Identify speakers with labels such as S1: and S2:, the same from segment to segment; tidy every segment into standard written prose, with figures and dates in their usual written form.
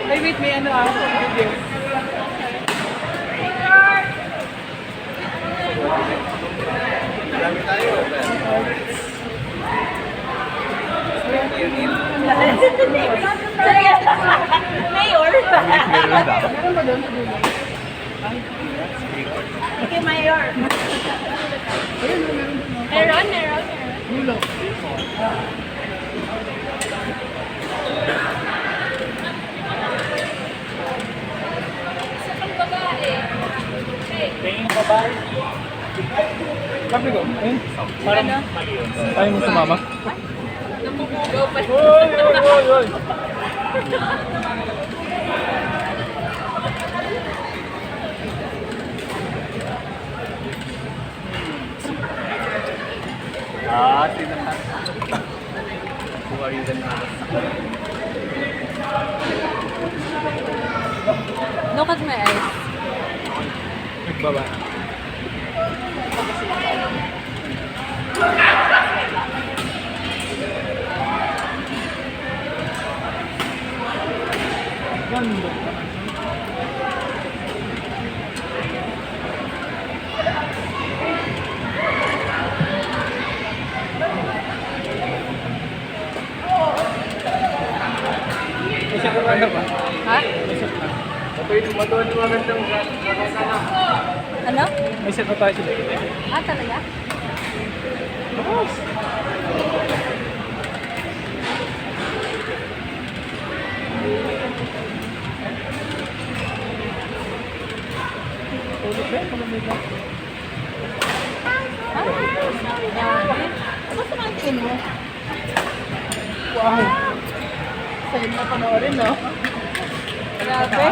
S1: Ay, wait, may ano ako. Video.
S2: Marami tayo.
S3: Mayor.
S2: Meron daw.
S1: Meron ba doon sa dulo?
S3: Okay, Mayor.
S1: Ayun, meron doon.
S3: Meron.
S1: Dulo. Sabi ko, ayun. Parang tayo mo sumama.
S3: Namumugaw pa.
S1: Oy, oy, oy, oy. Sinahan. Who are you then?
S3: Look at my eyes.
S1: Nagbaba. Ganda. Isa ko ano ba?
S3: Ha?
S1: Pwede matuwa ng magandang
S3: Ano?
S1: may set na tayo sila.
S3: Ah, talaga?
S1: Ulit ba? Malamig ba?
S3: Ano sa mga tingin mo?
S1: Wow!
S3: Sa'yo na panoorin, no? Grabe.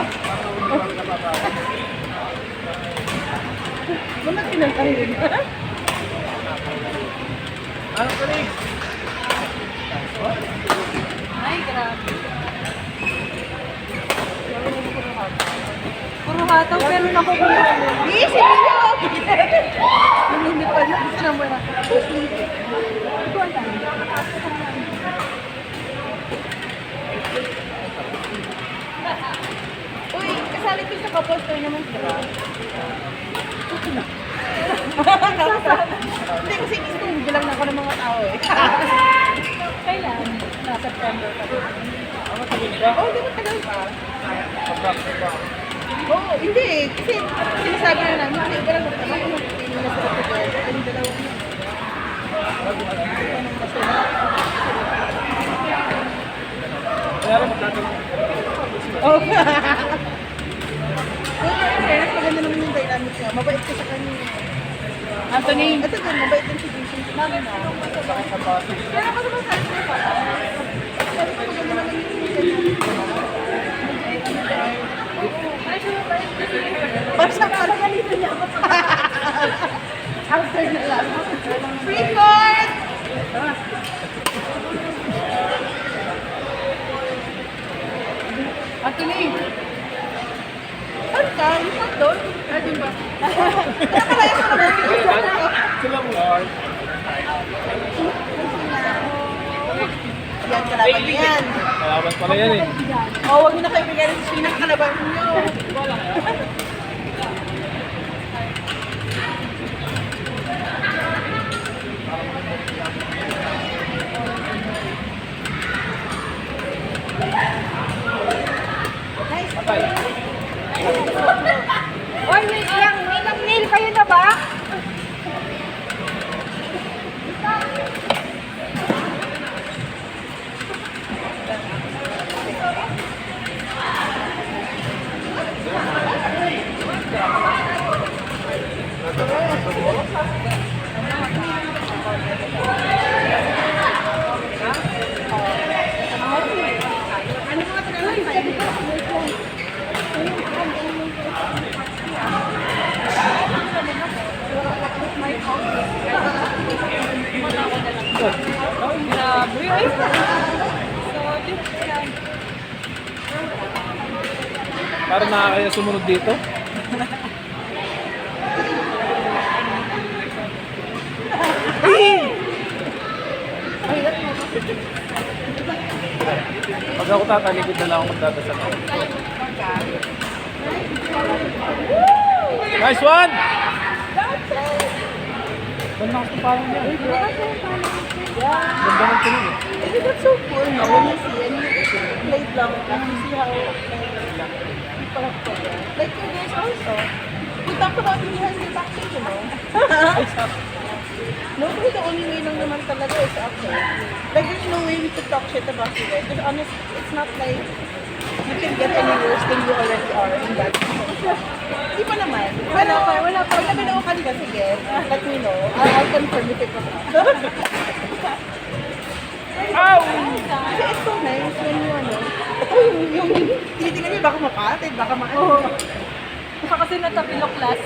S3: Ano pinagkahirin ka?
S1: Ano ka rin?
S3: Ay, grabe. Puro hataw, pero nakukuha mo. Yes, hindi nyo! Hindi pa na. Gusto na mo na. Ito ang tayo. Uy, kasali ko sa kapostoy naman sila. Hindi kasi gusto mo bilang na ako ng mga tao eh. Kailan? Na September ka.
S1: Ano tagal ka?
S3: Oh, di ba tagal pa?
S1: Pag-practice ba?
S3: Oo, hindi. Kasi sinasabi na namin, kasi wala mo naman kung magpipili na sila together. Ang dalawa niya.
S1: Kaya rin magtatanong.
S3: Oh. Pero in fairness, maganda naman yung dynamic niya. Mabait ko sa kanya. Anthony! Ito din, mabait din si Jason. Namin na. Pero ako naman sabi ko pa. Sabi ko maganda naman yung dynamic niya. Basta parang ganito niya ako. After na lang. Free court! Anthony! Saan ka? Yung not doon? Ah, di ba? Nakalayo ko naman.
S1: Sila mo, Lord.
S3: Yan, kalaban niyo yan.
S1: Kalaban pala yan eh.
S3: Oh, huwag niyo na kayo bigyan ng scenic kalaban niyo.
S1: Patay.
S3: Oy, may nail kayo na ba? Grabe ay.
S1: Parang nakakaya sumunod dito. Pag ako tatalikod na lang ako magdadasal. Nice one! Ganda kasi parang yan. Ganda ng tunog eh.
S3: Isn't that so cool, no? When you see and you played long enough, you see how like you guys also. We talk about behind the back, you know? No, but the only way lang naman talaga is okay. Like there's no way we could talk shit about you guys. Because honestly, it's not like you can get any worse than you already are in badminton. Hindi pa naman. Pero, wala pa. Pag nabinaukan ka, sige, let me know. I'll confirm if it was
S1: Ow!
S3: Kasi it's so nice when you, ito yung tinitingnan niyo, baka mapatid, baka maano.
S2: Baka kasi natapilok last.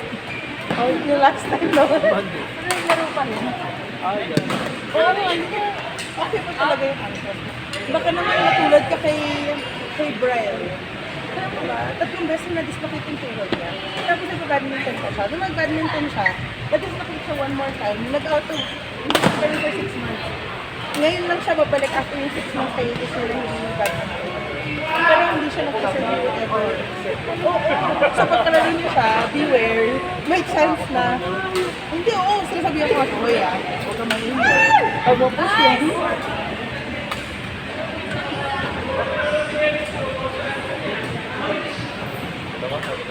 S3: Oh, yung last time no?
S1: Monday.
S2: Pero naglaro pa rin.
S1: Ay, yan.
S3: Okay pa talaga yung angkor. Baka naman natulad ka kay Brian. Kaya mo ba? Tatlong beses na dislocate yung tuhod niya. Tapos nag-badminton pa siya. Nung nag-badminton siya, nag-dislocate siya one more time. Nag-out of, hindi siya pa rin for 6 months. Ngayon lang siya babalik after yung 6 months kayo kasi na hindi nag-badminton. Pero hindi siya nakasabi ever. So pagkalaro niyo siya, beware. May chance na, hindi, sinasabihan ko nga, boy huwag ka mag-injure. Pag-opos yan.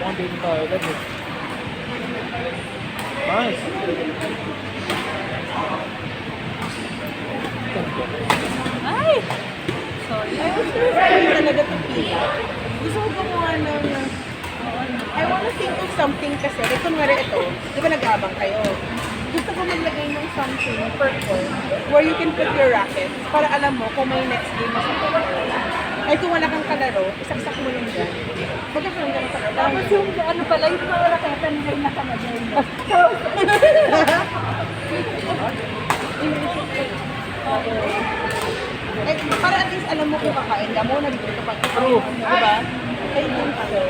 S1: Ang baby tayo. That's it. Nice.
S2: Ay! Sorry.
S3: I was sure talaga to pila. Gusto ko gumawa ng, I wanna think of something kasi, like kunwari ito, di ba nag-aabang kayo? Gusto ko maglagay ng something purple where you can put your rackets para alam mo kung may next game na sa purple. Ay kung wala kang kalaro, isaksak mo lang dyan. Magkakaroon ka ng kalaro.
S2: Tapos yung ano pala, yung mga raketan na rin nakalagay.
S3: Eh, para at least alam mo kung kakain ka mo, nandito kapag kakain mo, di ba? Ay, din kayo.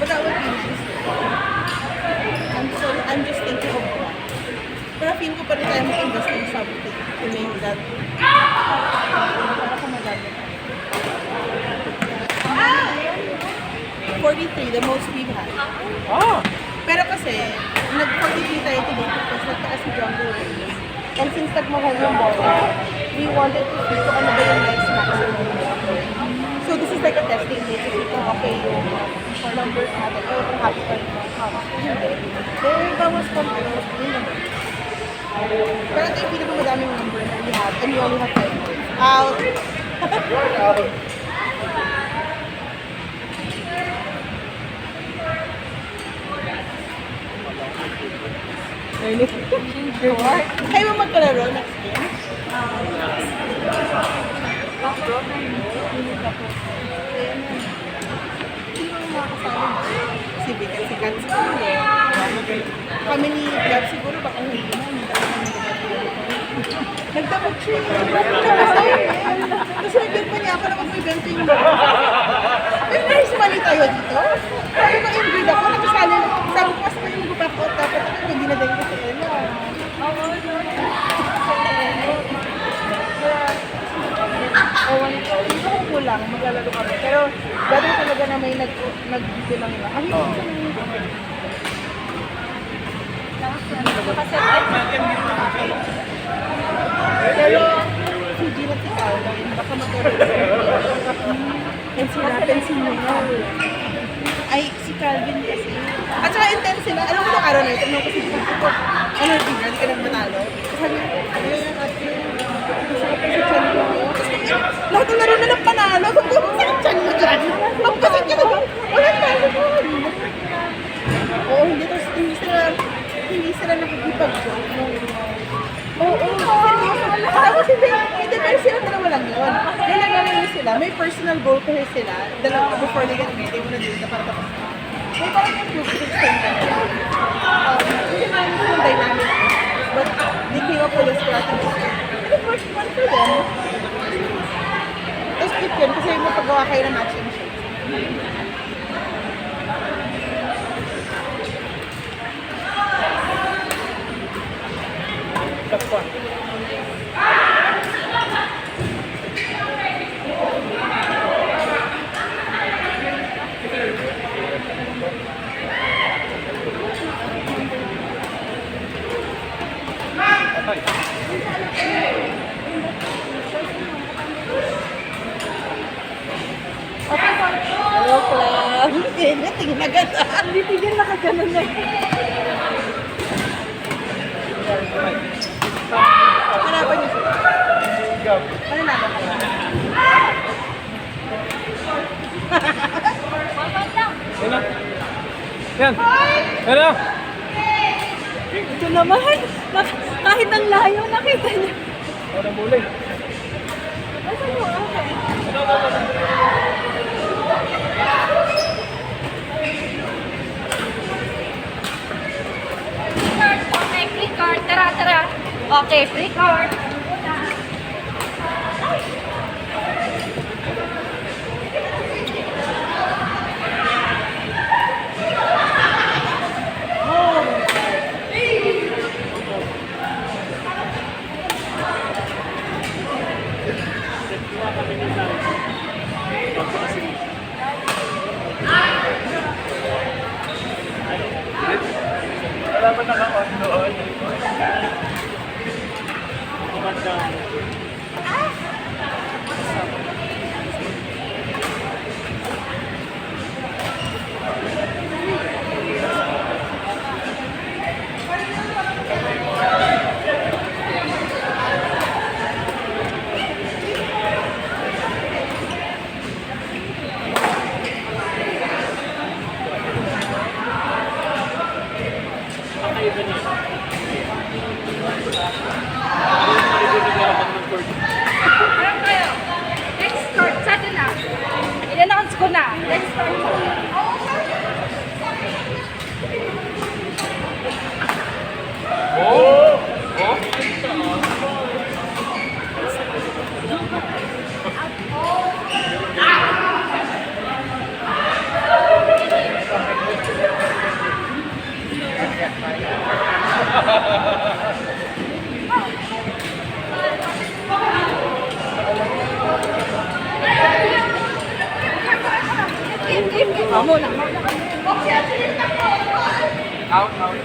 S3: But that would be nice. I'm just thinking of one. Pero feel ko pa rin tayo mag-invest in something to make that para kung magamit. 43, the most we've had.
S1: Ah!
S3: Pero kasi, nag-43 tayo today because nagtaas si Jungle Race. And since nagmahal yung bola, we wanted to see kung ano ba yung next maximum. So this is like a testing day to see kung okay yung numbers natin. O kung happy pa rin yung house. Hindi. Then, bawas konti. Yun naman. Pero ito yung pinakamadaming number na we have. And we only have 5 points. Out! Out! Kayo mo magkalaro next game? Sino ang makakasali mo? Si Vic at si Kat siguro. Kami ni Gab siguro baka hindi na. Nagdamag siya. Tapos nag-get pa niya ako na mag-evento yung pero nice mali tayo dito. Kaya na-invade ako. Nakasali. Sabi ko sa kanya mag-back out. Dapat hindi na dahil kasi ano. Ewan ko. Dito ko kulang. Maglalaro kami. Pero dati talaga na may nag-dito lang na. Ay, hindi ko pero si Gina at si Calvin, baka and sinapansin mo na. Ay, si Calvin kasi. At saka intense sila. Alam mo nung araw na ito, kasi ko, ano, tignan, hindi ka nang matalo. Sabi niya, ayun, ate, gusto ko pa sa chan mo. Lahat ng laro na lang panalo. Sabi ko, sa chan mo dyan. Ang pasit ka naman. Wala talo mo. Oo, hindi sila nakikipag-joke. Oo, seryoso. Tapos hindi, pero sila dalawa lang yun. May naglalaro sila, may personal goal kasi sila, dalawa before they get married, they wanna do it na para tapos na. May parang yung group to spend na nila. Hindi namin yung dynamic. But they came up with a strategy. And it worked fun for them. Tapos cute yun, kasi mapagawa kayo ng matching shades.
S1: That's fun.
S3: Hello, club. Tingin na ganda.
S2: Hindi tigil na kaganon na eh.
S3: Hanapan niyo siya. Ano na ba kayo?
S1: Yan na. Yan. Yan na.
S2: Ito naman. Kahit ang layo, nakita niya.
S1: Ano muli?
S2: Asan yung okay?
S4: Okay, free card. Tara, tara. Okay, free card.
S1: Wala ba naka-on doon? Kumandang.
S4: Parang kayo. Next card. Sa atin na. I-announce ko na. Next card.
S1: Oh! Oh!
S2: Muna.
S1: Out, out.